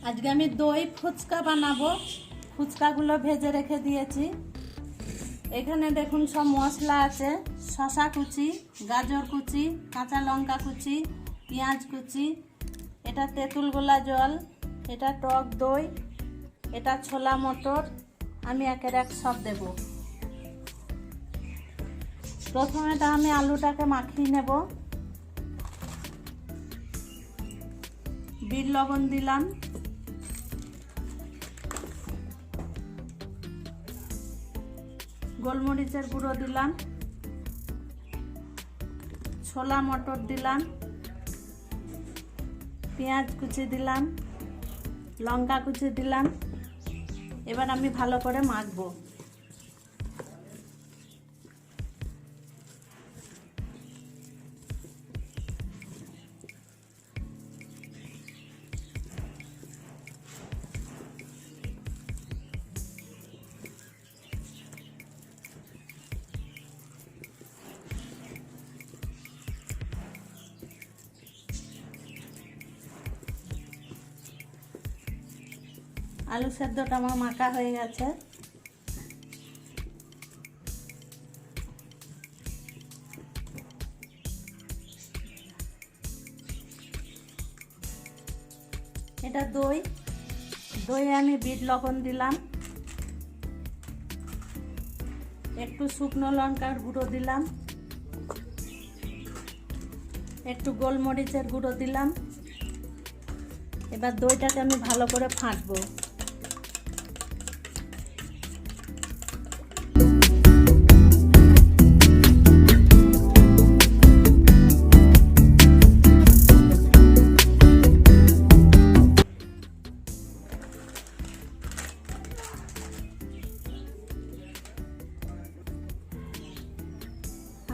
আজকে আমি দই ফুচকা বানাবো। ফুচকাগুলো ভেজে রেখে দিয়েছি। এখানে দেখুন সব মশলা আছে, শসা কুচি, গাজর কুচি, কাঁচা লঙ্কা কুচি, পেঁয়াজ কুচি, এটা তেঁতুল গোলা জল, এটা টক দই, এটা ছোলা মটর। আমি একের এক সব দেব। প্রথমে আমি আলুটাকে মাখিয়ে নেব। বিট লবণ দিলাম, গোলমরিচের গুঁড়ো দিলাম, ছোলা মটর দিলাম, পেঁয়াজ কুচি দিলাম, লঙ্কা কুচি দিলাম। এবার আমি ভালো করে মাখবো। আলু সেদ্ধটা আমার মাখা হয়ে গেছে। এটা দই, দইয়ে আমি বিট লবণ দিলাম, একটু শুকনো লঙ্কার গুঁড়ো দিলাম, একটু গোলমরিচের গুঁড়ো দিলাম। এবার দইটাকে আমি ভালো করে ফাটবো।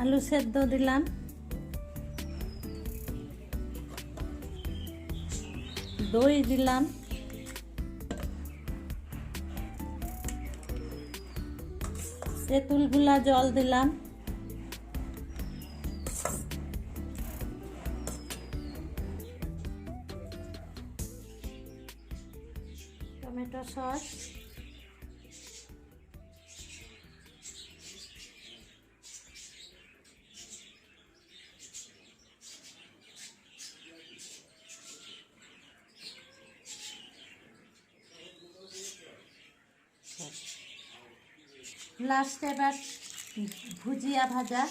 আলু সেদ্ধ দিলাম, দই দিলাম, তেঁতুল গোলা জল দিলাম, টমেটো সস, লাস্টে এবার ভুজিয়া ভাজা।